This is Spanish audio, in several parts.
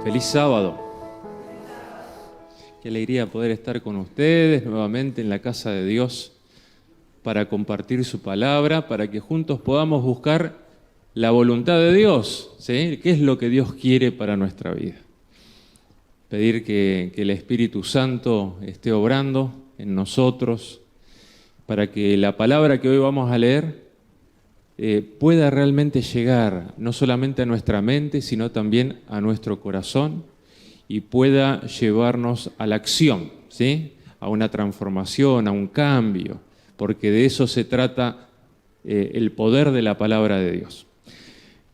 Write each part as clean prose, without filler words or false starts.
Feliz sábado. Qué alegría poder estar con ustedes nuevamente en la casa de Dios para compartir su palabra, para que juntos podamos buscar la voluntad de Dios, ¿sí? ¿Qué es lo que Dios quiere para nuestra vida? Pedir que el Espíritu Santo esté obrando en nosotros para que la palabra que hoy vamos a leer pueda realmente llegar no solamente a nuestra mente, sino también a nuestro corazón y pueda llevarnos a la acción, ¿sí? A una transformación, a un cambio, porque de eso se trata el poder de la palabra de Dios.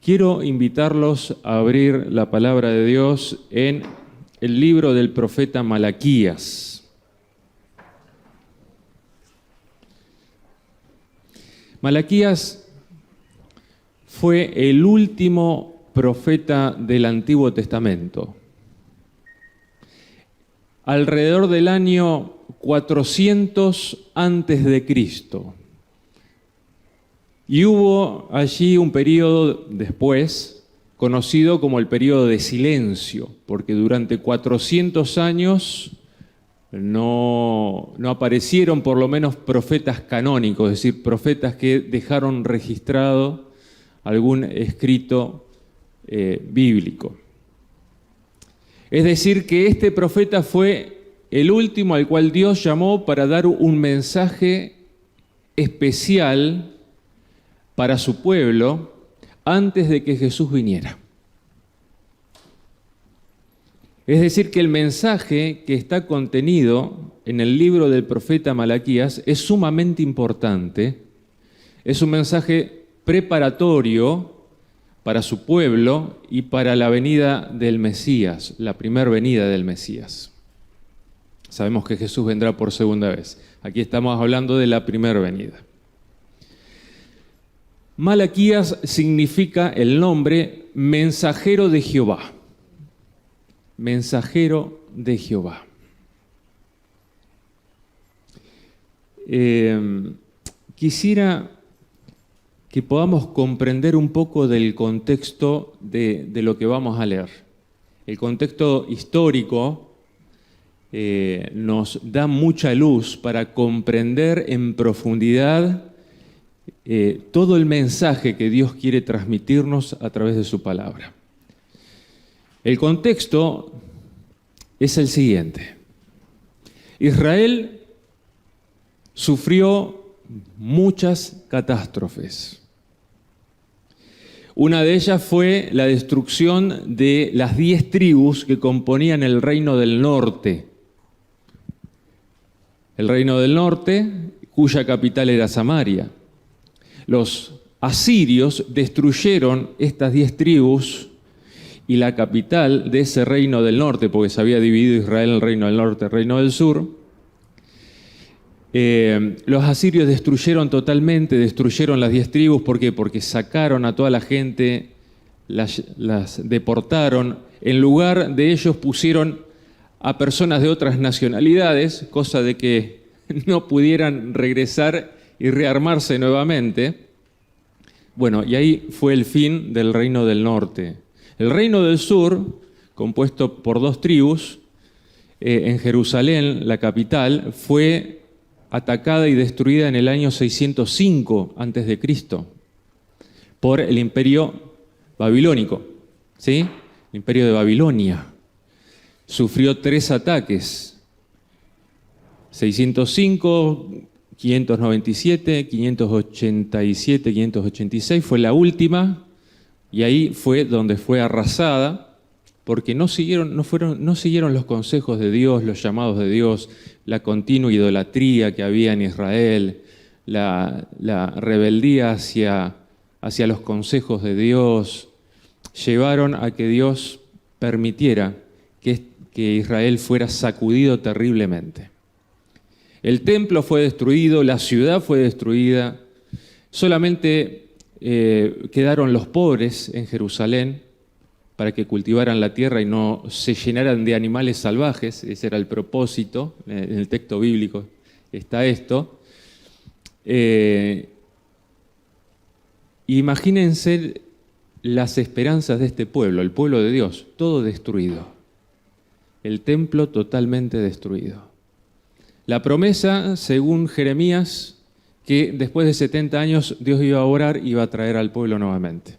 Quiero invitarlos a abrir la palabra de Dios en el libro del profeta Malaquías. Malaquías fue el último profeta del Antiguo Testamento. Alrededor del año 400 antes de Cristo. Y hubo allí un periodo después, conocido como el periodo de silencio, porque durante 400 años no aparecieron por lo menos profetas canónicos, es decir, profetas que dejaron registrado algún escrito bíblico. Es decir, que este profeta fue el último al cual Dios llamó para dar un mensaje especial para su pueblo antes de que Jesús viniera. Es decir, que el mensaje que está contenido en el libro del profeta Malaquías es sumamente importante. Es un mensaje preparatorio para su pueblo y para la venida del Mesías, la primera venida del Mesías. Sabemos que Jesús vendrá por segunda vez. Aquí estamos hablando de la primera venida. Malaquías significa el nombre mensajero de Jehová. Mensajero de Jehová. Quisiera que podamos comprender un poco del contexto de lo que vamos a leer. El contexto histórico nos da mucha luz para comprender en profundidad todo el mensaje que Dios quiere transmitirnos a través de su palabra. El contexto es el siguiente. Israel sufrió muchas catástrofes. Una de ellas fue la destrucción de las 10 tribus que componían el reino del norte. El reino del norte, cuya capital era Samaria. Los asirios destruyeron estas 10 tribus y la capital de ese reino del norte, porque se había dividido Israel en el reino del norte y el reino del sur. Los asirios destruyeron las 10 tribus. ¿Por qué? Porque sacaron a toda la gente, las deportaron. En lugar de ellos pusieron a personas de otras nacionalidades, cosa de que no pudieran regresar y rearmarse nuevamente. Bueno, y ahí fue el fin del reino del norte. El reino del sur, compuesto por 2 tribus, en Jerusalén, la capital, fue atacada y destruida en el año 605 a.C. por el imperio babilónico, ¿sí? El imperio de Babilonia. Sufrió 3 ataques, 605, 597, 587, 586, fue la última, y ahí fue donde fue arrasada, porque no siguieron los consejos de Dios, los llamados de Dios, la continua idolatría que había en Israel, la rebeldía hacia los consejos de Dios, llevaron a que Dios permitiera que Israel fuera sacudido terriblemente. El templo fue destruido, la ciudad fue destruida, solamente quedaron los pobres en Jerusalén para que cultivaran la tierra y no se llenaran de animales salvajes. Ese era el propósito. En el texto bíblico está esto. Imagínense las esperanzas de este pueblo, el pueblo de Dios, todo destruido. El templo totalmente destruido. La promesa, según Jeremías, que después de 70 años Dios iba a orar y iba a traer al pueblo nuevamente.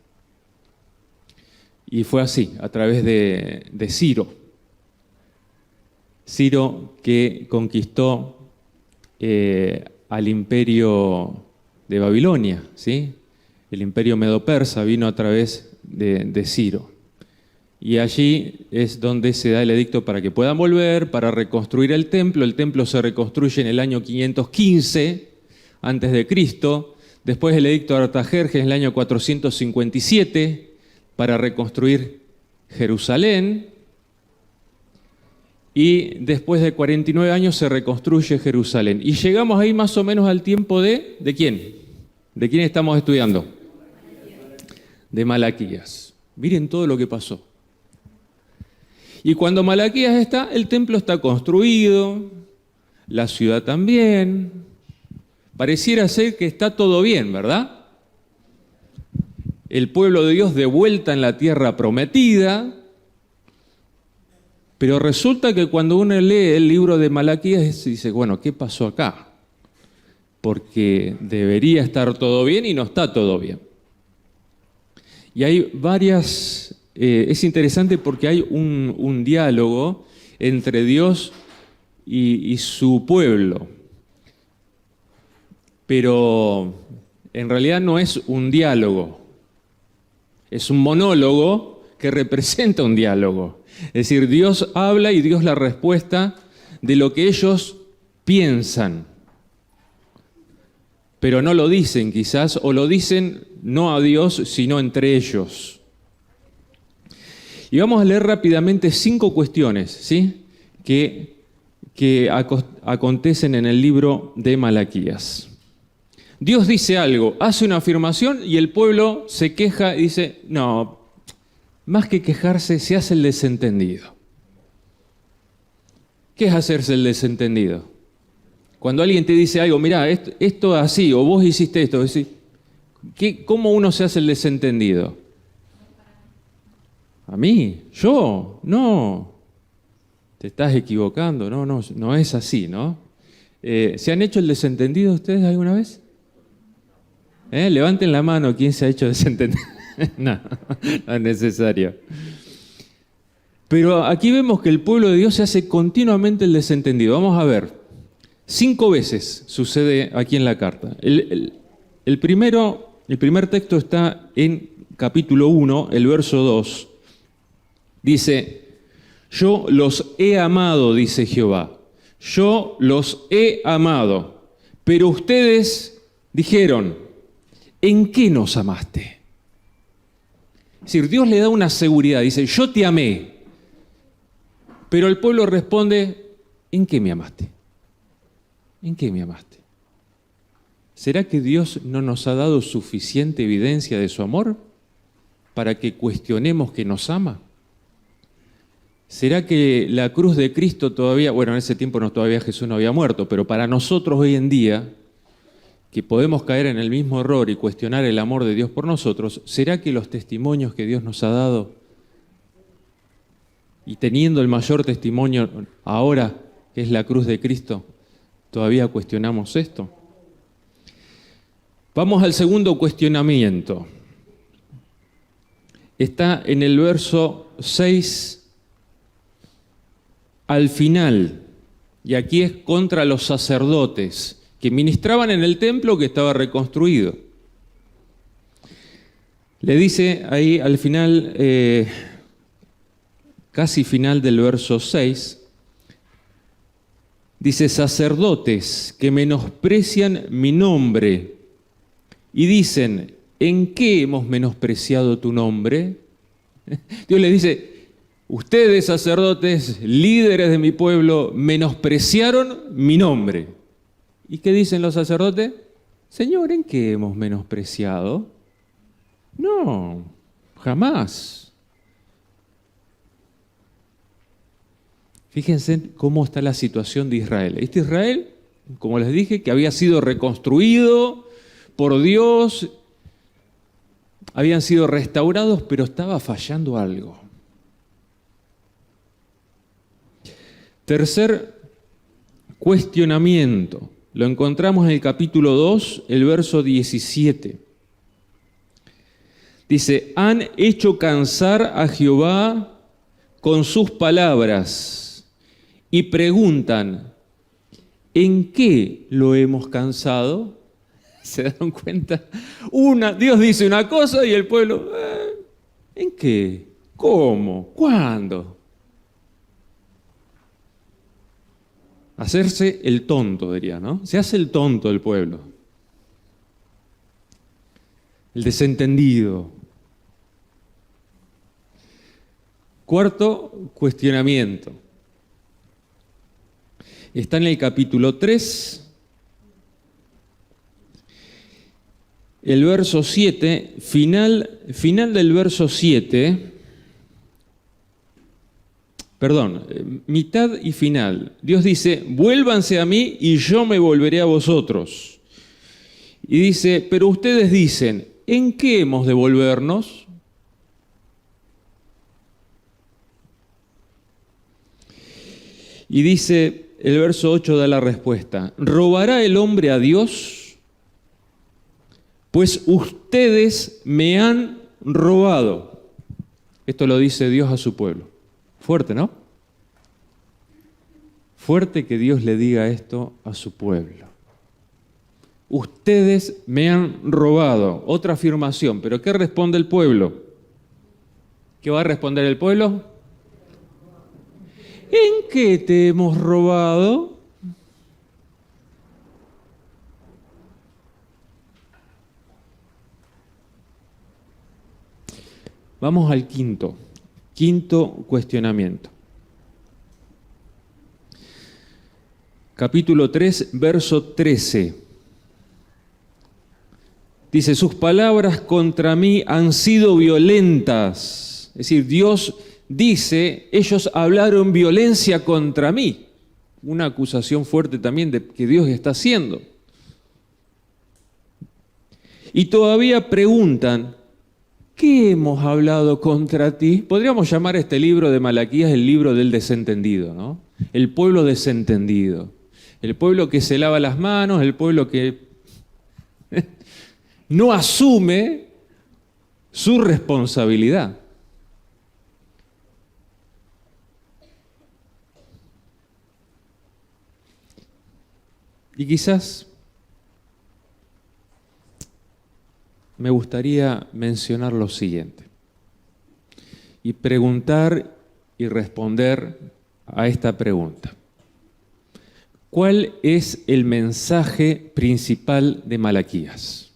Y fue así, a través de Ciro. Ciro que conquistó al imperio de Babilonia, ¿sí? El imperio medo-persa vino a través de Ciro. Y allí es donde se da el edicto para que puedan volver, para reconstruir el templo. El templo se reconstruye en el año 515 antes de Cristo. Después el edicto de Artajerjes en el año 457 para reconstruir Jerusalén. Y después de 49 años se reconstruye Jerusalén. Y llegamos ahí más o menos al tiempo ¿de quién? ¿De quién estamos estudiando? De Malaquías. Miren todo lo que pasó. Y cuando Malaquías está, el templo está construido, la ciudad también. Pareciera ser que está todo bien, ¿verdad? El pueblo de Dios de vuelta en la tierra prometida. Pero resulta que cuando uno lee el libro de Malaquías dice, bueno, ¿qué pasó acá? Porque debería estar todo bien y no está todo bien. Y hay varias... es interesante porque hay un diálogo entre Dios y su pueblo. Pero en realidad no es un diálogo. Es un monólogo que representa un diálogo. Es decir, Dios habla y Dios la respuesta de lo que ellos piensan. Pero no lo dicen quizás, o lo dicen no a Dios, sino entre ellos. Y vamos a leer rápidamente 5 cuestiones, ¿sí? que acontecen en el libro de Malaquías. Dios dice algo, hace una afirmación y el pueblo se queja y dice, no, más que quejarse, se hace el desentendido. ¿Qué es hacerse el desentendido? Cuando alguien te dice algo, mirá, esto así, o vos hiciste esto, decís, ¿cómo uno se hace el desentendido? ¿A mí? ¿Yo? No. Te estás equivocando, no es así, ¿no? ¿Se han hecho el desentendido ustedes alguna vez? Levanten la mano, ¿quién se ha hecho desentendido? No es necesario. Pero aquí vemos que el pueblo de Dios se hace continuamente el desentendido. Vamos a ver, 5 veces sucede aquí en la carta. El primer texto está en capítulo 1, el verso 2. Dice, yo los he amado, dice Jehová. Yo los he amado. Pero ustedes dijeron, ¿en qué nos amaste? Es decir, Dios le da una seguridad, dice, yo te amé. Pero el pueblo responde, ¿en qué me amaste? ¿En qué me amaste? ¿Será que Dios no nos ha dado suficiente evidencia de su amor para que cuestionemos que nos ama? ¿Será que la cruz de Cristo todavía, bueno, en ese tiempo todavía Jesús no había muerto, pero para nosotros hoy en día, que podemos caer en el mismo error y cuestionar el amor de Dios por nosotros, ¿será que los testimonios que Dios nos ha dado, y teniendo el mayor testimonio ahora, que es la cruz de Cristo, todavía cuestionamos esto? Vamos al segundo cuestionamiento. Está en el verso 6 al final, y aquí es contra los sacerdotes que ministraban en el templo que estaba reconstruido. Le dice ahí al final, casi final del verso 6, dice, sacerdotes que menosprecian mi nombre y dicen, ¿en qué hemos menospreciado tu nombre? Dios le dice, ustedes sacerdotes, líderes de mi pueblo, menospreciaron mi nombre. ¿Y qué dicen los sacerdotes? Señor, ¿en qué hemos menospreciado? No, jamás. Fíjense cómo está la situación de Israel. Este Israel, como les dije, que había sido reconstruido por Dios, habían sido restaurados, pero estaba fallando algo. Tercer cuestionamiento. Lo encontramos en el capítulo 2, el verso 17. Dice, han hecho cansar a Jehová con sus palabras y preguntan, ¿en qué lo hemos cansado? ¿Se dan cuenta? Dios dice una cosa y el pueblo, ¿en qué? ¿Cómo? ¿Cuándo? Hacerse el tonto, diría, ¿no? Se hace el tonto el pueblo. El desentendido. Cuarto cuestionamiento. Está en el capítulo 3, el verso 7, final del verso 7, mitad y final. Dios dice, vuélvanse a mí y yo me volveré a vosotros. Y dice, pero ustedes dicen, ¿en qué hemos de volvernos? Y dice, el verso 8 da la respuesta, ¿robará el hombre a Dios? Pues ustedes me han robado. Esto lo dice Dios a su pueblo. Fuerte, ¿no? Fuerte que Dios le diga esto a su pueblo. Ustedes me han robado. Otra afirmación, pero ¿qué responde el pueblo? ¿Qué va a responder el pueblo? ¿En qué te hemos robado? Vamos al quinto cuestionamiento. Capítulo 3, verso 13. Dice, sus palabras contra mí han sido violentas. Es decir, Dios dice, ellos hablaron violencia contra mí. Una acusación fuerte también de que Dios está haciendo. Y todavía preguntan, ¿qué hemos hablado contra ti? Podríamos llamar este libro de Malaquías el libro del desentendido, ¿no? El pueblo desentendido. El pueblo que se lava las manos, el pueblo que no asume su responsabilidad. Y quizás me gustaría mencionar lo siguiente y preguntar y responder a esta pregunta. ¿Cuál es el mensaje principal de Malaquías?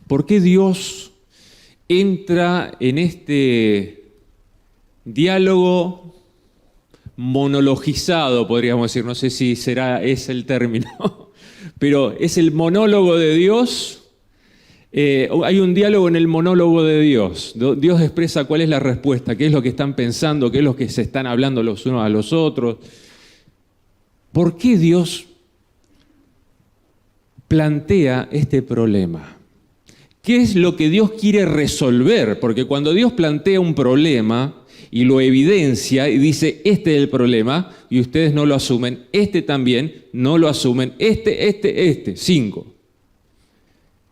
¿Por qué Dios entra en este diálogo monologizado, podríamos decir? No sé si es el término, pero es el monólogo de Dios. Hay un diálogo en el monólogo de Dios. Dios expresa cuál es la respuesta, qué es lo que están pensando, qué es lo que se están hablando los unos a los otros. ¿Por qué Dios plantea este problema? ¿Qué es lo que Dios quiere resolver? Porque cuando Dios plantea un problema y lo evidencia y dice, este es el problema, y ustedes no lo asumen, este también no lo asumen, este, 5.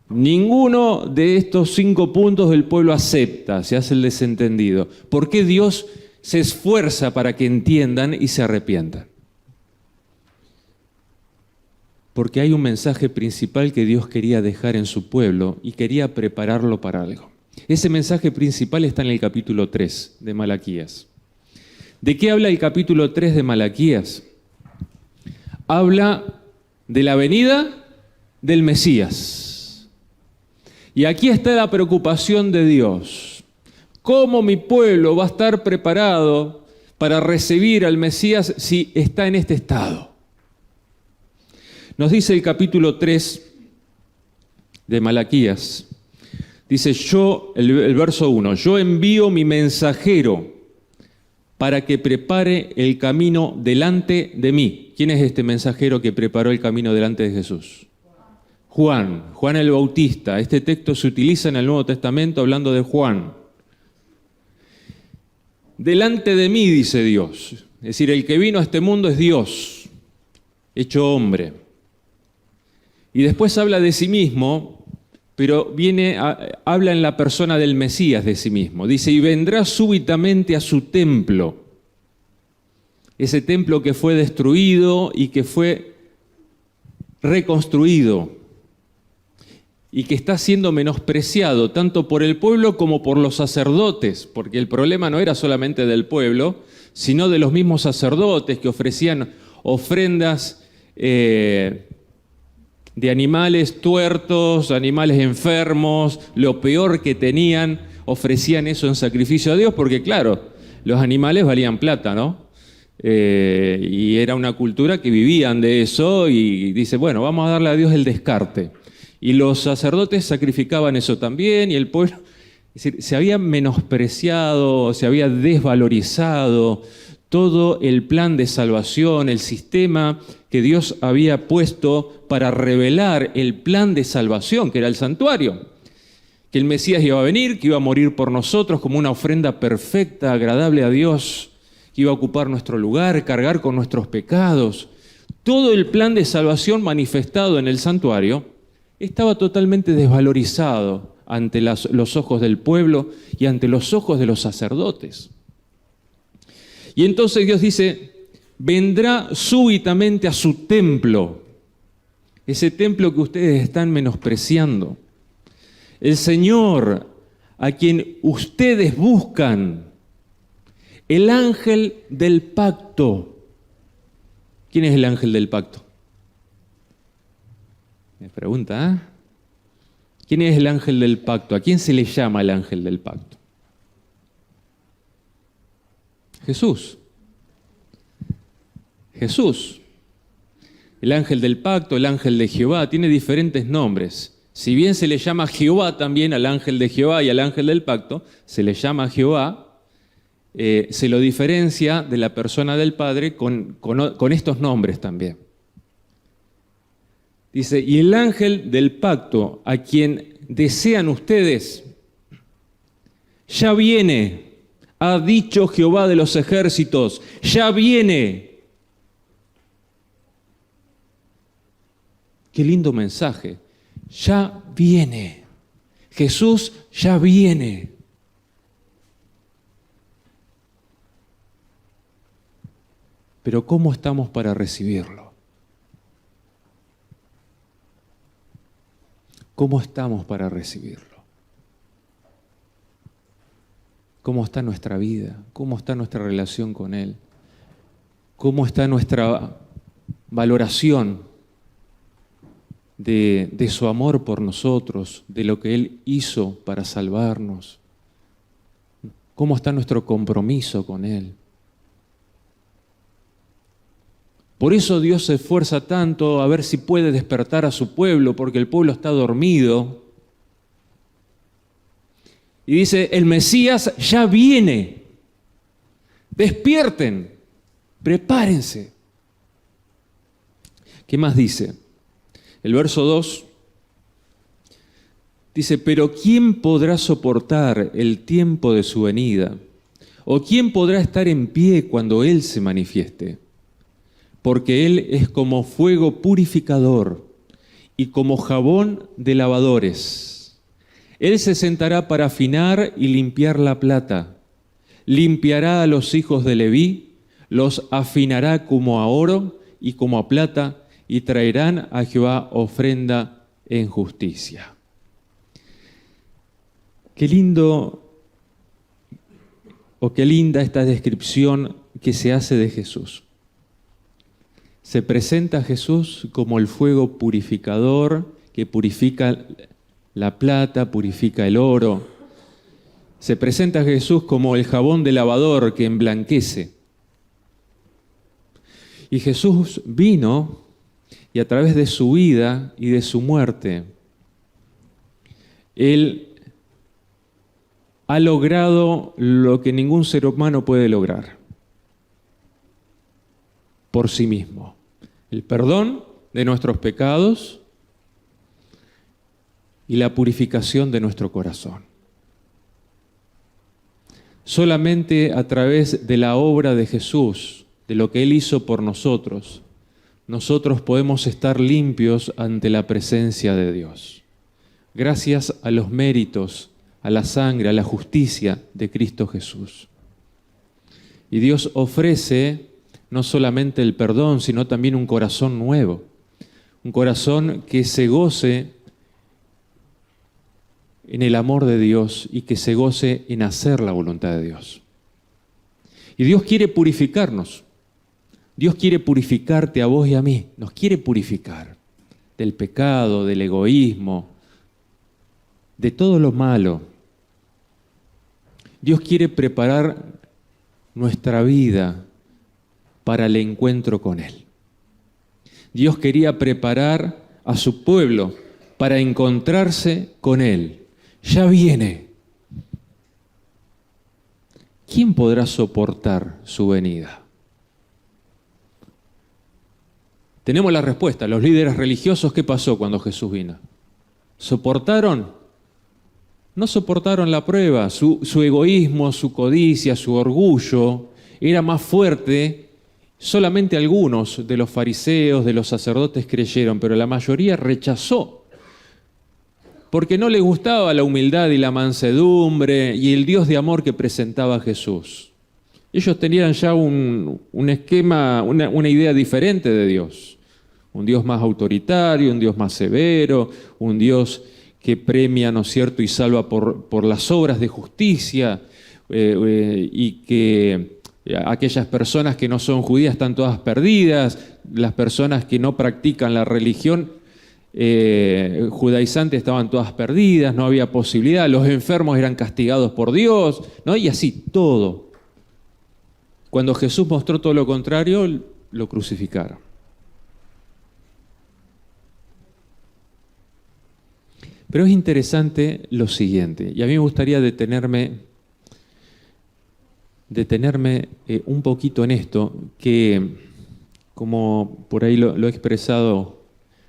Ninguno de estos 5 puntos el pueblo acepta, se hace el desentendido. ¿Por qué Dios se esfuerza para que entiendan y se arrepientan? Porque hay un mensaje principal que Dios quería dejar en su pueblo y quería prepararlo para algo. Ese mensaje principal está en el capítulo 3 de Malaquías. ¿De qué habla el capítulo 3 de Malaquías? Habla de la venida del Mesías. Y aquí está la preocupación de Dios. ¿Cómo mi pueblo va a estar preparado para recibir al Mesías si está en este estado? Nos dice el capítulo 3 de Malaquías, dice el verso 1, yo envío mi mensajero para que prepare el camino delante de mí. ¿Quién es este mensajero que preparó el camino delante de Jesús? Juan el Bautista. Este texto se utiliza en el Nuevo Testamento hablando de Juan. Delante de mí, dice Dios. Es decir, el que vino a este mundo es Dios, hecho hombre. Y después habla de sí mismo, pero habla en la persona del Mesías de sí mismo. Dice, y vendrá súbitamente a su templo. Ese templo que fue destruido y que fue reconstruido y que está siendo menospreciado tanto por el pueblo como por los sacerdotes, porque el problema no era solamente del pueblo, sino de los mismos sacerdotes que ofrecían ofrendas de animales tuertos, animales enfermos, lo peor que tenían, ofrecían eso en sacrificio a Dios, porque claro, los animales valían plata, ¿no? Y era una cultura que vivían de eso y dice, bueno, vamos a darle a Dios el descarte. Y los sacerdotes sacrificaban eso también y el pueblo, es decir, se había menospreciado, se había desvalorizado todo el plan de salvación, el sistema que Dios había puesto para revelar el plan de salvación, que era el santuario. Que el Mesías iba a venir, que iba a morir por nosotros como una ofrenda perfecta, agradable a Dios, que iba a ocupar nuestro lugar, cargar con nuestros pecados. Todo el plan de salvación manifestado en el santuario estaba totalmente desvalorizado ante los ojos del pueblo y ante los ojos de los sacerdotes. Y entonces Dios dice, vendrá súbitamente a su templo, ese templo que ustedes están menospreciando. El Señor, a quien ustedes buscan, el ángel del pacto. ¿Quién es el ángel del pacto? Me pregunta, ¿eh? ¿Quién es el ángel del pacto? ¿A quién se le llama el ángel del pacto? Jesús. Jesús. El ángel del pacto, el ángel de Jehová, tiene diferentes nombres. Si bien se le llama Jehová también al ángel de Jehová y al ángel del pacto, se le llama Jehová, se lo diferencia de la persona del Padre con estos nombres también. Dice, y el ángel del pacto a quien desean ustedes, ya viene, ha dicho Jehová de los ejércitos, ya viene. Qué lindo mensaje, ya viene, Jesús ya viene. Pero ¿cómo estamos para recibirlo? ¿Cómo estamos para recibirlo? ¿Cómo está nuestra vida? ¿Cómo está nuestra relación con Él? ¿Cómo está nuestra valoración de su amor por nosotros, de lo que Él hizo para salvarnos? ¿Cómo está nuestro compromiso con Él? Por eso Dios se esfuerza tanto a ver si puede despertar a su pueblo, porque el pueblo está dormido. Y dice, el Mesías ya viene. Despierten, prepárense. ¿Qué más dice? El verso 2 dice, pero ¿quién podrá soportar el tiempo de su venida? ¿O quién podrá estar en pie cuando Él se manifieste? Porque Él es como fuego purificador y como jabón de lavadores. Él se sentará para afinar y limpiar la plata. Limpiará a los hijos de Leví, los afinará como a oro y como a plata, y traerán a Jehová ofrenda en justicia. Qué lindo o qué linda esta descripción que se hace de Jesús. Se presenta a Jesús como el fuego purificador que purifica la plata, purifica el oro. Se presenta a Jesús como el jabón de lavador que emblanquece. Y Jesús vino y a través de su vida y de su muerte, Él ha logrado lo que ningún ser humano puede lograr por sí mismo. El perdón de nuestros pecados, y la purificación de nuestro corazón. Solamente a través de la obra de Jesús, de lo que Él hizo por nosotros, nosotros podemos estar limpios ante la presencia de Dios. Gracias a los méritos, a la sangre, a la justicia de Cristo Jesús. Y Dios ofrece no solamente el perdón, sino también un corazón nuevo. Un corazón que se goce en el amor de Dios y que se goce en hacer la voluntad de Dios. Y Dios quiere purificarnos. Dios quiere purificarte a vos y a mí. Nos quiere purificar del pecado, del egoísmo, de todo lo malo. Dios quiere preparar nuestra vida para el encuentro con Él. Dios quería preparar a su pueblo para encontrarse con Él. Ya viene. ¿Quién podrá soportar su venida? Tenemos la respuesta. Los líderes religiosos, ¿qué pasó cuando Jesús vino? ¿Soportaron? No soportaron la prueba. Su egoísmo, su codicia, su orgullo era más fuerte. Solamente algunos de los fariseos, de los sacerdotes creyeron, pero la mayoría rechazó. Porque no les gustaba la humildad y la mansedumbre y el Dios de amor que presentaba Jesús. Ellos tenían ya un esquema, una idea diferente de Dios. Un Dios más autoritario, un Dios más severo, un Dios que premia, ¿no es cierto?, y salva por las obras de justicia, y que aquellas personas que no son judías están todas perdidas, las personas que no practican la religión judaizante estaban todas perdidas, no había posibilidad, los enfermos eran castigados por Dios, ¿no? Y así todo. Cuando Jesús mostró todo lo contrario, lo crucificaron. Pero es interesante lo siguiente, y a mí me gustaría detenerme un poquito en esto, que como por ahí lo he expresado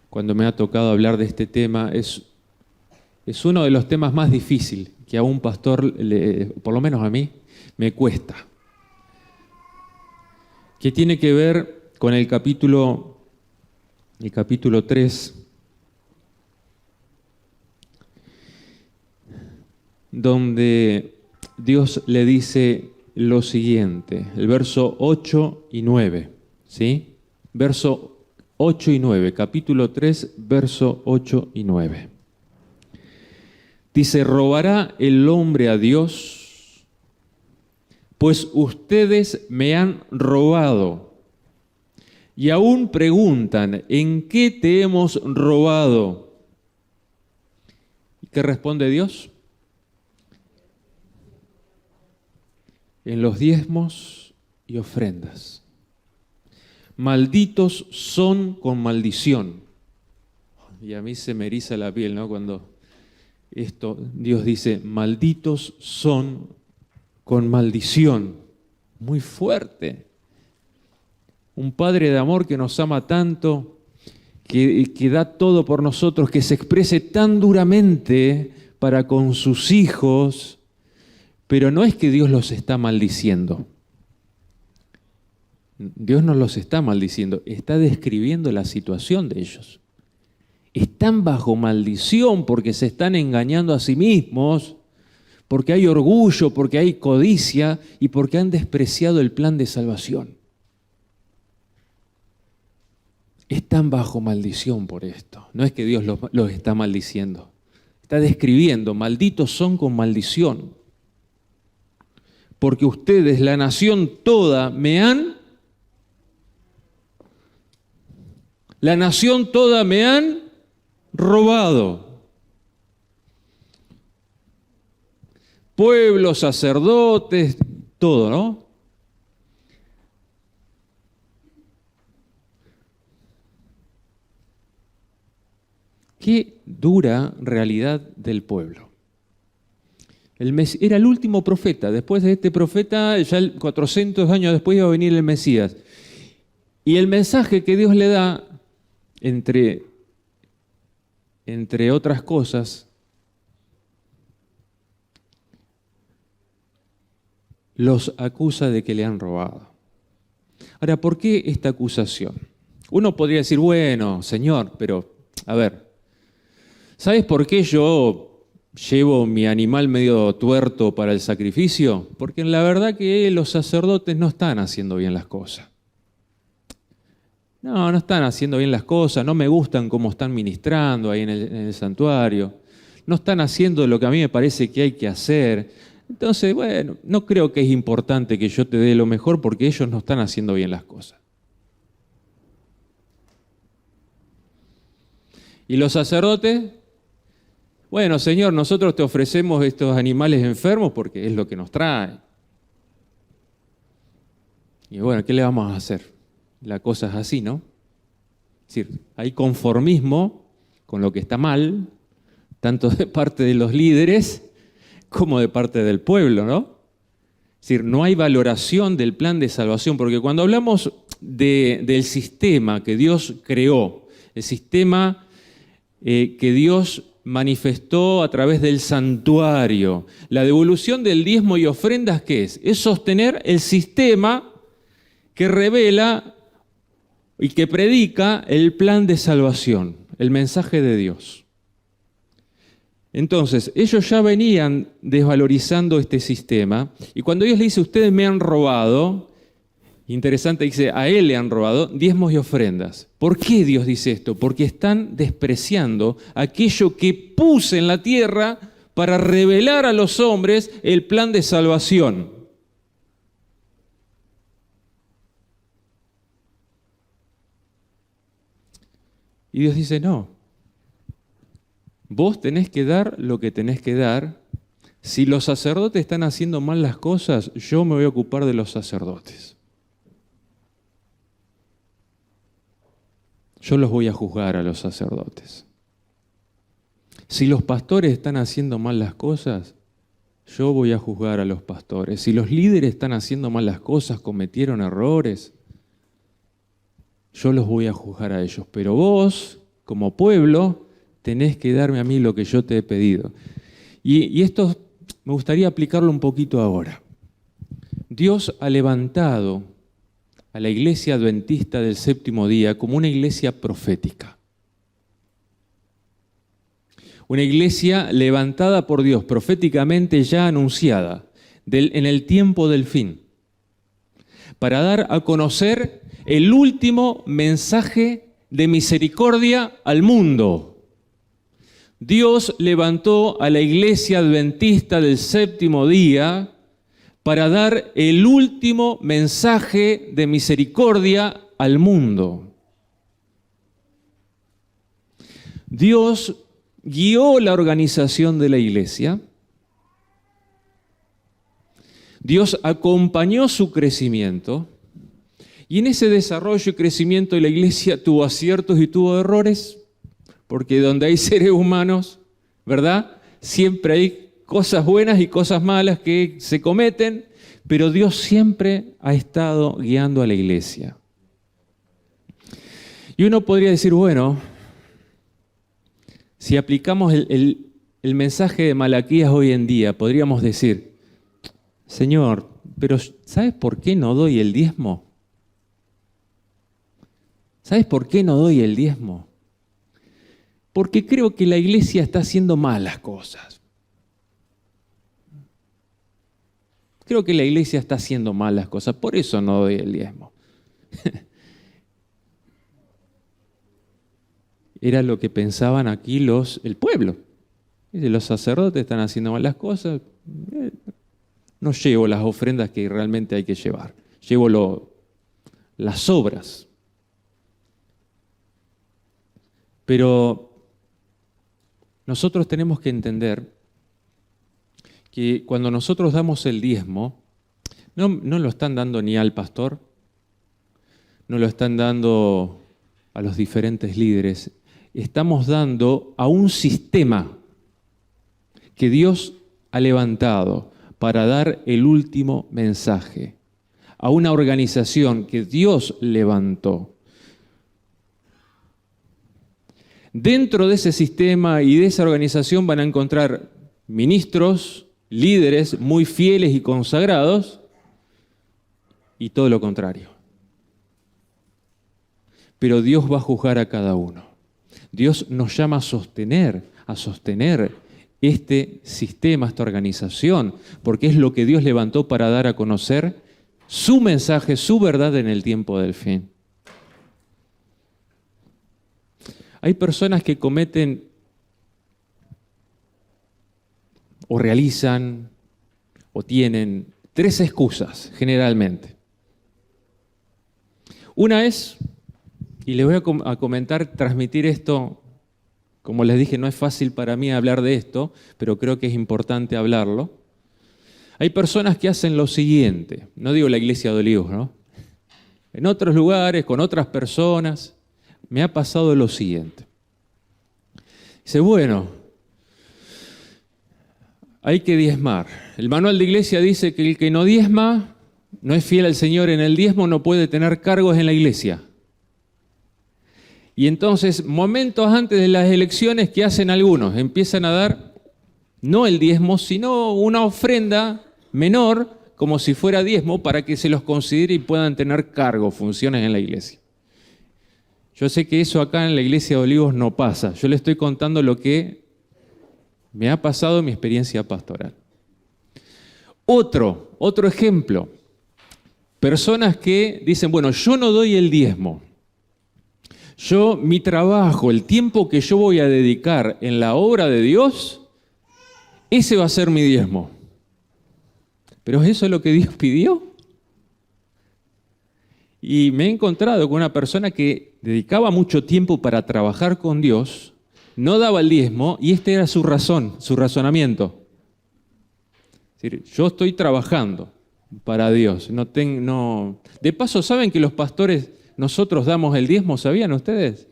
cuando me ha tocado hablar de este tema, es uno de los temas más difíciles que a un pastor, por lo menos a mí, me cuesta. Que tiene que ver con el capítulo 3, donde Dios le dice lo siguiente, el verso 8 y 9, ¿sí? Verso 8 y 9, capítulo 3, verso 8 y 9. Dice, ¿robará el hombre a Dios? Pues ustedes me han robado. Y aún preguntan, ¿en qué te hemos robado? ¿Y qué responde Dios? En los diezmos y ofrendas. Malditos son con maldición. Y a mí se me eriza la piel, ¿no? Cuando Dios dice, malditos son con maldición. Muy fuerte. Un Padre de amor que nos ama tanto, que da todo por nosotros, que se exprese tan duramente para con sus hijos, pero no es que Dios los está maldiciendo. Dios no los está maldiciendo, está describiendo la situación de ellos. Están bajo maldición porque se están engañando a sí mismos, porque hay orgullo, porque hay codicia y porque han despreciado el plan de salvación. Están bajo maldición por esto. No es que Dios los está maldiciendo. Está describiendo, malditos son con maldición. Porque ustedes, la nación toda, la nación toda me han robado. Pueblos, sacerdotes, todo, ¿no? Qué dura realidad del pueblo. Era el último profeta. Después de este profeta, ya 400 años después iba a venir el Mesías. Y el mensaje que Dios le da, entre otras cosas, los acusa de que le han robado. Ahora, ¿por qué esta acusación? Uno podría decir, bueno, Señor, pero, a ver, ¿sabes por qué yo llevo mi animal medio tuerto para el sacrificio? Porque la verdad que los sacerdotes no están haciendo bien las cosas. No están haciendo bien las cosas, no me gustan cómo están ministrando ahí en el santuario, no están haciendo lo que a mí me parece que hay que hacer. Entonces, bueno, no creo que es importante que yo te dé lo mejor porque ellos no están haciendo bien las cosas. ¿Y los sacerdotes? Bueno, Señor, nosotros te ofrecemos estos animales enfermos porque es lo que nos trae. Y bueno, ¿qué le vamos a hacer? La cosa es así, ¿no? Es decir, hay conformismo con lo que está mal, tanto de parte de los líderes como de parte del pueblo, ¿no? Es decir, no hay valoración del plan de salvación, porque cuando hablamos del sistema que Dios creó, el sistema que Dios manifestó a través del santuario, la devolución del diezmo y ofrendas, ¿qué es? Es sostener el sistema que revela y que predica el plan de salvación, el mensaje de Dios. Entonces, ellos ya venían desvalorizando este sistema, y cuando Dios le dice, ustedes me han robado, interesante, dice, a él le han robado diezmos y ofrendas. ¿Por qué Dios dice esto? Porque están despreciando aquello que puse en la tierra para revelar a los hombres el plan de salvación. Y Dios dice, no, vos tenés que dar lo que tenés que dar. Si los sacerdotes están haciendo mal las cosas, yo me voy a ocupar de los sacerdotes. Yo los voy a juzgar a los sacerdotes. Si los pastores están haciendo mal las cosas, yo voy a juzgar a los pastores. Si los líderes están haciendo mal las cosas, cometieron errores, yo los voy a juzgar a ellos. Pero vos, como pueblo, tenés que darme a mí lo que yo te he pedido. Y esto me gustaría aplicarlo un poquito ahora. Dios ha levantado a la iglesia adventista del séptimo día como una iglesia profética. Una iglesia levantada por Dios, proféticamente ya anunciada, en el tiempo del fin, para dar a conocer el último mensaje de misericordia al mundo. Dios levantó a la iglesia adventista del séptimo día para dar el último mensaje de misericordia al mundo. Dios guió la organización de la iglesia. Dios acompañó su crecimiento. Y en ese desarrollo y crecimiento de la iglesia tuvo aciertos y tuvo errores, porque donde hay seres humanos, ¿verdad? Siempre hay cosas buenas y cosas malas que se cometen, pero Dios siempre ha estado guiando a la iglesia. Y uno podría decir, bueno, si aplicamos el mensaje de Malaquías hoy en día, podríamos decir, Señor, pero ¿sabes por qué no doy el diezmo? ¿Sabes por qué no doy el diezmo? Porque creo que la iglesia está haciendo malas cosas. Creo que la iglesia está haciendo malas cosas, por eso no doy el diezmo. Era lo que pensaban aquí el pueblo. Los sacerdotes están haciendo malas cosas, no llevo las ofrendas que realmente hay que llevar, llevo las obras. Pero nosotros tenemos que entender que cuando nosotros damos el diezmo, no lo están dando ni al pastor, no lo están dando a los diferentes líderes, estamos dando a un sistema que Dios ha levantado para dar el último mensaje, a una organización que Dios levantó. Dentro de ese sistema y de esa organización van a encontrar ministros, líderes muy fieles y consagrados, y todo lo contrario. Pero Dios va a juzgar a cada uno. Dios nos llama a sostener este sistema, esta organización, porque es lo que Dios levantó para dar a conocer su mensaje, su verdad en el tiempo del fin. Hay personas que cometen o realizan o tienen 3 excusas generalmente. Una es, y les voy a comentar, transmitir esto, como les dije, no es fácil para mí hablar de esto, pero creo que es importante hablarlo. Hay personas que hacen lo siguiente, no digo la iglesia de Olivos, ¿no? En otros lugares, con otras personas, me ha pasado lo siguiente. Dice, bueno, hay que diezmar. El manual de iglesia dice que el que no diezma, no es fiel al Señor en el diezmo, no puede tener cargos en la iglesia. Y entonces, momentos antes de las elecciones, ¿qué hacen algunos? Empiezan a dar, no el diezmo, sino una ofrenda menor, como si fuera diezmo, para que se los considere y puedan tener cargos, funciones en la iglesia. Yo sé que eso acá en la iglesia de Olivos no pasa. Yo le estoy contando lo que me ha pasado en mi experiencia pastoral. Otro ejemplo. Personas que dicen, bueno, yo no doy el diezmo. Mi trabajo, el tiempo que yo voy a dedicar en la obra de Dios, ese va a ser mi diezmo. ¿Pero es eso lo que Dios pidió? Y me he encontrado con una persona que dedicaba mucho tiempo para trabajar con Dios, no daba el diezmo, y este era su razonamiento. Es decir, yo estoy trabajando para Dios. De paso, ¿saben que los pastores, nosotros damos el diezmo? ¿Sabían ustedes?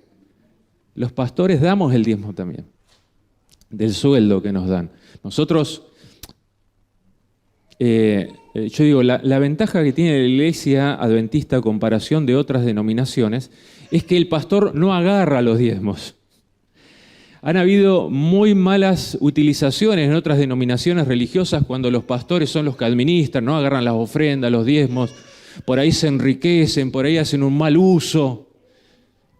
Los pastores damos el diezmo también, del sueldo que nos dan. Nosotros, yo digo, la ventaja que tiene la iglesia adventista a comparación de otras denominaciones es que el pastor no agarra los diezmos. Han habido muy malas utilizaciones en otras denominaciones religiosas cuando los pastores son los que administran, no agarran las ofrendas, los diezmos, por ahí se enriquecen, por ahí hacen un mal uso.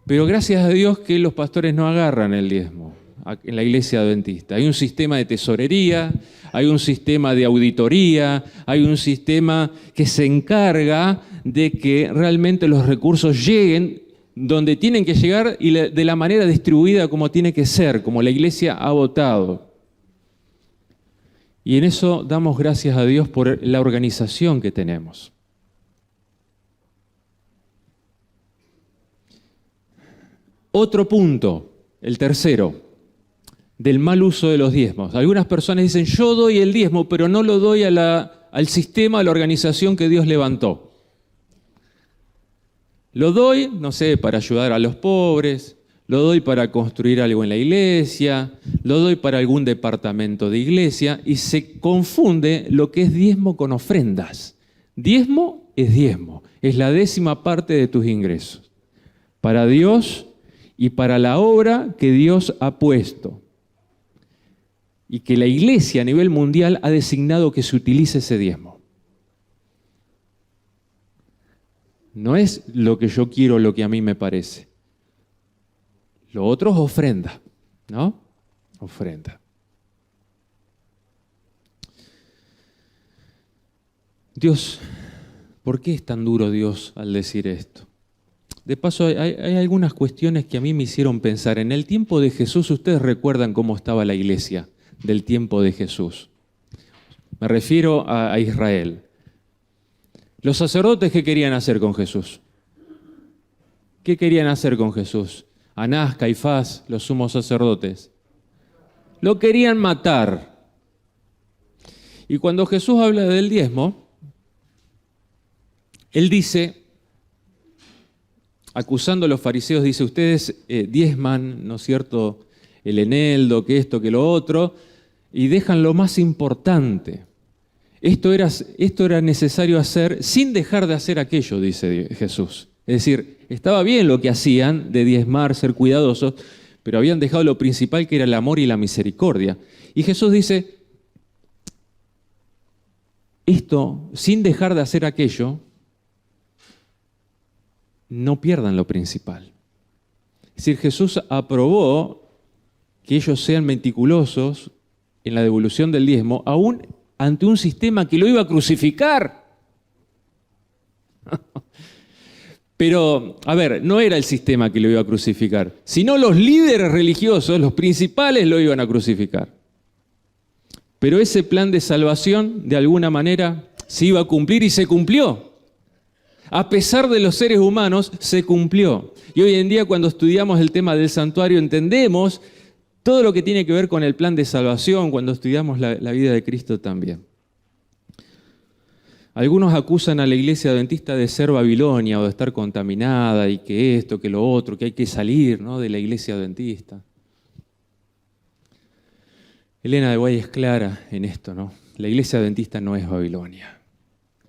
Pero gracias a Dios que los pastores no agarran el diezmo en la iglesia adventista. Hay un sistema de tesorería, hay un sistema de auditoría, hay un sistema que se encarga de que realmente los recursos lleguen donde tienen que llegar y de la manera distribuida como tiene que ser, como la iglesia ha votado. Y en eso damos gracias a Dios por la organización que tenemos. Otro punto, el tercero, del mal uso de los diezmos. Algunas personas dicen, yo doy el diezmo, pero no lo doy al sistema, a la organización que Dios levantó. Lo doy, no sé, para ayudar a los pobres, lo doy para construir algo en la iglesia, lo doy para algún departamento de iglesia, y se confunde lo que es diezmo con ofrendas. Diezmo, es la 10ª parte de tus ingresos, para Dios y para la obra que Dios ha puesto. Y que la iglesia a nivel mundial ha designado que se utilice ese diezmo. No es lo que yo quiero, lo que a mí me parece. Lo otro es ofrenda, ¿no? Ofrenda. Dios, ¿por qué es tan duro Dios al decir esto? De paso, hay algunas cuestiones que a mí me hicieron pensar. En el tiempo de Jesús, ustedes recuerdan cómo estaba la iglesia del tiempo de Jesús. Me refiero a Israel. Los sacerdotes, ¿qué querían hacer con Jesús? ¿Qué querían hacer con Jesús? Anás, Caifás, los sumos sacerdotes. Lo querían matar. Y cuando Jesús habla del diezmo, Él dice, acusando a los fariseos, dice, ustedes diezman, ¿no es cierto?, el eneldo, que esto, que lo otro, y dejan lo más importante. Esto era necesario hacer sin dejar de hacer aquello, dice Jesús. Es decir, estaba bien lo que hacían de diezmar, ser cuidadosos, pero habían dejado lo principal, que era el amor y la misericordia. Y Jesús dice, esto, sin dejar de hacer aquello, no pierdan lo principal. Es decir, Jesús aprobó que ellos sean meticulosos en la devolución del diezmo, aún ante un sistema que lo iba a crucificar. Pero, a ver, no era el sistema que lo iba a crucificar, sino los líderes religiosos, los principales, lo iban a crucificar. Pero ese plan de salvación, de alguna manera, se iba a cumplir y se cumplió. A pesar de los seres humanos, se cumplió. Y hoy en día, cuando estudiamos el tema del santuario, entendemos todo lo que tiene que ver con el plan de salvación, cuando estudiamos la vida de Cristo también. Algunos acusan a la iglesia adventista de ser Babilonia o de estar contaminada y que esto, que lo otro, que hay que salir, ¿no?, de la iglesia adventista. Elena de Guay es clara en esto, ¿no? La iglesia adventista no es Babilonia.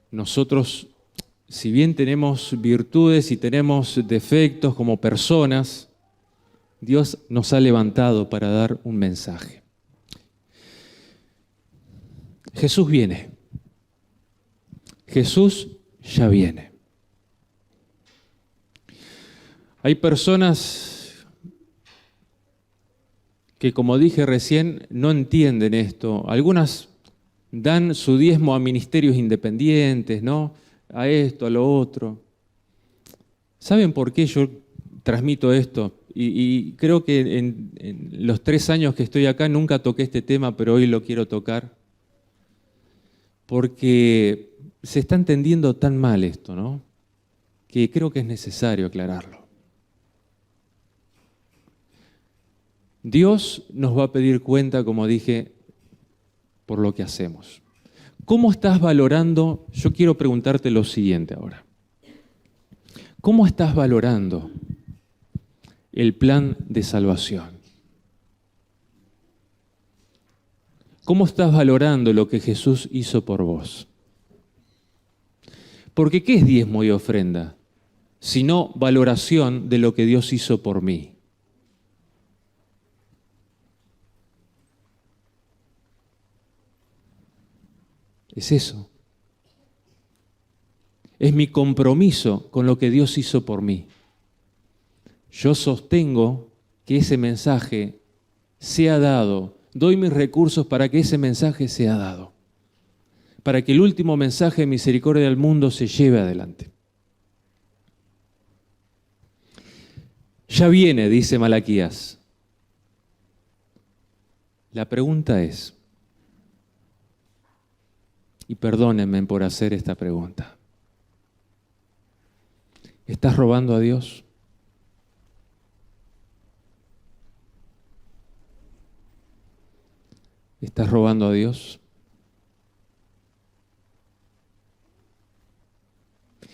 Nosotros, si bien tenemos virtudes y tenemos defectos como personas, Dios nos ha levantado para dar un mensaje. Jesús viene. Jesús ya viene. Hay personas que, como dije recién, no entienden esto. Algunas dan su diezmo a ministerios independientes, ¿no?, a esto, a lo otro. ¿Saben por qué yo transmito esto? Y creo que en los 3 años que estoy acá nunca toqué este tema, pero hoy lo quiero tocar. Porque se está entendiendo tan mal esto, ¿no?, que creo que es necesario aclararlo. Dios nos va a pedir cuenta, como dije, por lo que hacemos. ¿Cómo estás valorando? Yo quiero preguntarte lo siguiente ahora. ¿Cómo estás valorando el plan de salvación? ¿Cómo estás valorando lo que Jesús hizo por vos? Porque ¿qué es diezmo y ofrenda? Sino valoración de lo que Dios hizo por mí. Es eso. Es mi compromiso con lo que Dios hizo por mí. Yo sostengo que ese mensaje sea dado. Doy mis recursos para que ese mensaje sea dado. Para que el último mensaje de misericordia del mundo se lleve adelante. Ya viene, dice Malaquías. La pregunta es, y perdónenme por hacer esta pregunta, ¿estás robando a Dios? ¿Estás robando a Dios?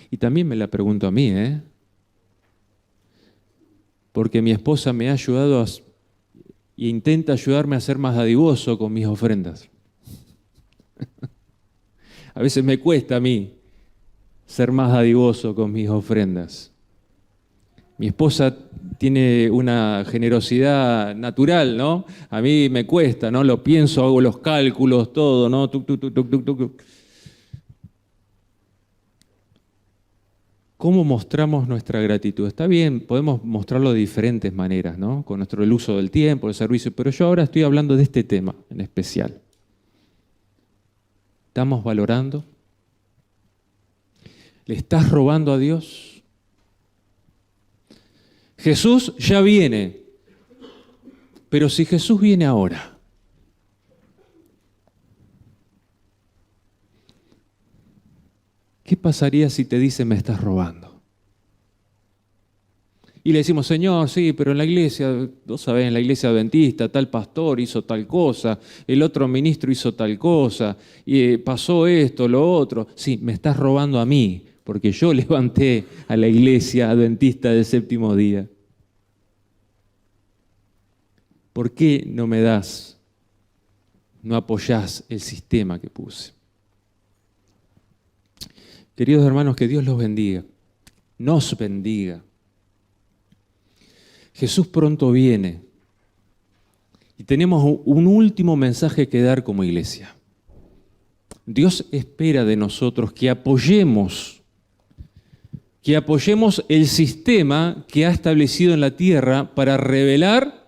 Y también me la pregunto a mí, porque mi esposa me ha ayudado e intenta ayudarme a ser más dadivoso con mis ofrendas. A veces me cuesta a mí ser más dadivoso con mis ofrendas. Mi esposa tiene una generosidad natural, ¿no? A mí me cuesta, ¿no? Lo pienso, hago los cálculos, todo, ¿no? Tuc, tuc, tuc, tuc, tuc. ¿Cómo mostramos nuestra gratitud? Está bien, podemos mostrarlo de diferentes maneras, ¿no? Con el uso del tiempo, el servicio, pero yo ahora estoy hablando de este tema en especial. ¿Estamos valorando? ¿Le estás robando a Dios? Jesús ya viene, pero si Jesús viene ahora, ¿qué pasaría si te dice me estás robando? Y le decimos, Señor, sí, pero en la iglesia, vos sabés, en la iglesia adventista, tal pastor hizo tal cosa, el otro ministro hizo tal cosa, y pasó esto, lo otro. Sí, me estás robando a mí, porque yo levanté a la iglesia adventista del séptimo día. ¿Por qué no me das, no apoyás el sistema que puse? Queridos hermanos, que Dios los bendiga, nos bendiga. Jesús pronto viene y tenemos un último mensaje que dar como iglesia. Dios espera de nosotros que apoyemos que apoyemos el sistema que ha establecido en la tierra para revelar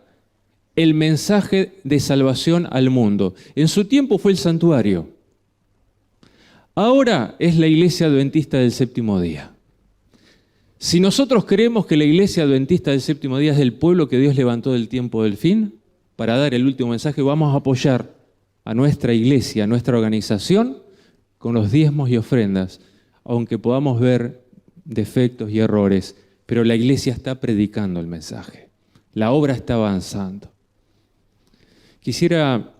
el mensaje de salvación al mundo. En su tiempo fue el santuario. Ahora es la Iglesia Adventista del Séptimo Día. Si nosotros creemos que la Iglesia Adventista del Séptimo Día es el pueblo que Dios levantó del tiempo del fin, para dar el último mensaje, vamos a apoyar a nuestra iglesia, a nuestra organización, con los diezmos y ofrendas, aunque podamos ver defectos y errores, pero la iglesia está predicando el mensaje. La obra está avanzando. Quisiera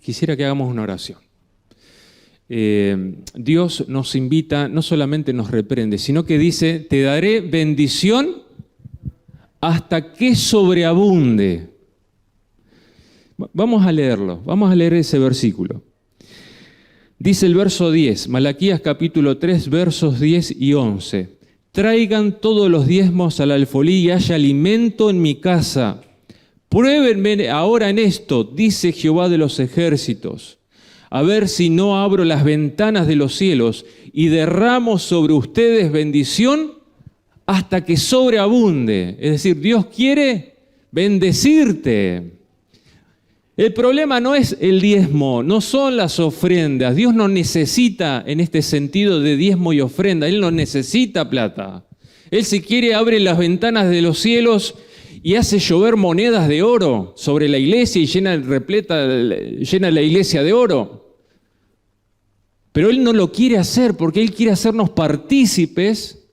que hagamos una oración. Dios nos invita, no solamente nos reprende, sino que dice, te daré bendición hasta que sobreabunde. Vamos a leerlo, vamos a leer ese versículo. Dice el verso 10, Malaquías capítulo 3, versos 10 y 11. Traigan todos los diezmos al alfolí y haya alimento en mi casa. Pruébenme ahora en esto, dice Jehová de los ejércitos, a ver si no abro las ventanas de los cielos y derramo sobre ustedes bendición hasta que sobreabunde. Es decir, Dios quiere bendecirte. El problema no es el diezmo, no son las ofrendas. Dios no necesita en este sentido de diezmo y ofrenda. Él no necesita plata. Él si quiere abre las ventanas de los cielos y hace llover monedas de oro sobre la iglesia y llena la iglesia de oro. Pero Él no lo quiere hacer porque Él quiere hacernos partícipes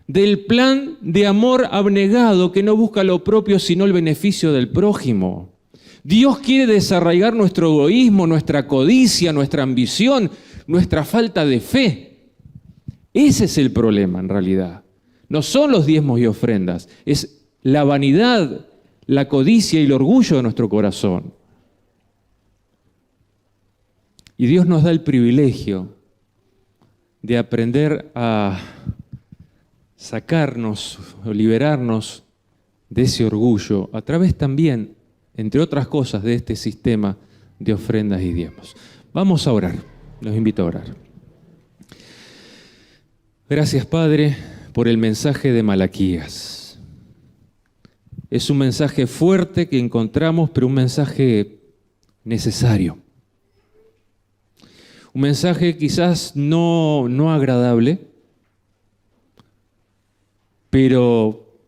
del plan de amor abnegado que no busca lo propio sino el beneficio del prójimo. Dios quiere desarraigar nuestro egoísmo, nuestra codicia, nuestra ambición, nuestra falta de fe. Ese es el problema en realidad. No son los diezmos y ofrendas, es la vanidad, la codicia y el orgullo de nuestro corazón. Y Dios nos da el privilegio de aprender a sacarnos o liberarnos de ese orgullo a través también, entre otras cosas, de este sistema de ofrendas y diezmos. Vamos a orar, los invito a orar. Gracias, Padre, por el mensaje de Malaquías. Es un mensaje fuerte que encontramos, pero un mensaje necesario. Un mensaje quizás no agradable, pero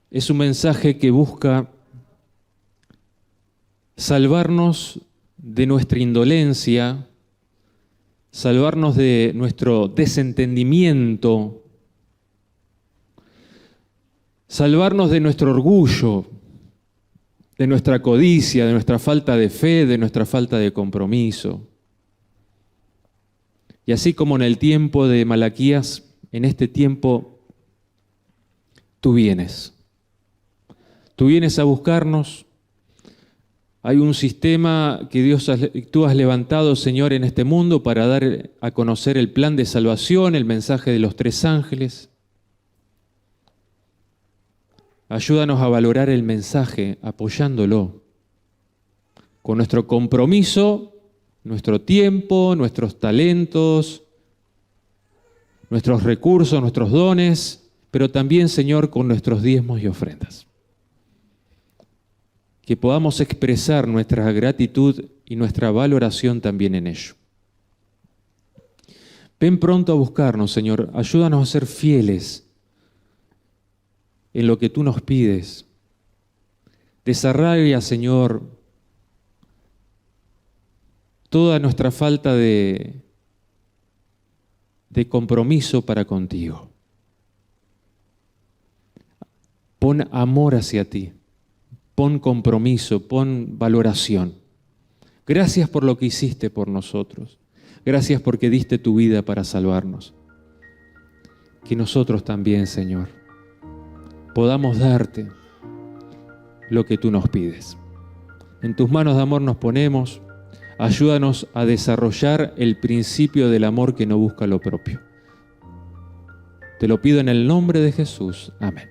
es un mensaje que busca salvarnos de nuestra indolencia, salvarnos de nuestro desentendimiento, salvarnos de nuestro orgullo, de nuestra codicia, de nuestra falta de fe, de nuestra falta de compromiso. Y así como en el tiempo de Malaquías, en este tiempo tú vienes. Tú vienes a buscarnos. Hay un sistema que tú has levantado, Señor, en este mundo para dar a conocer el plan de salvación, el mensaje de los 3 ángeles. Ayúdanos a valorar el mensaje apoyándolo con nuestro compromiso, nuestro tiempo, nuestros talentos, nuestros recursos, nuestros dones, pero también, Señor, con nuestros diezmos y ofrendas. Que podamos expresar nuestra gratitud y nuestra valoración también en ello. Ven pronto a buscarnos, Señor. Ayúdanos a ser fieles en lo que tú nos pides. Desarraiga, Señor, toda nuestra falta de compromiso para contigo. Pon amor hacia ti. Pon compromiso, pon valoración. Gracias por lo que hiciste por nosotros. Gracias porque diste tu vida para salvarnos. Que nosotros también, Señor, podamos darte lo que tú nos pides. En tus manos de amor nos ponemos. Ayúdanos a desarrollar el principio del amor que no busca lo propio. Te lo pido en el nombre de Jesús. Amén.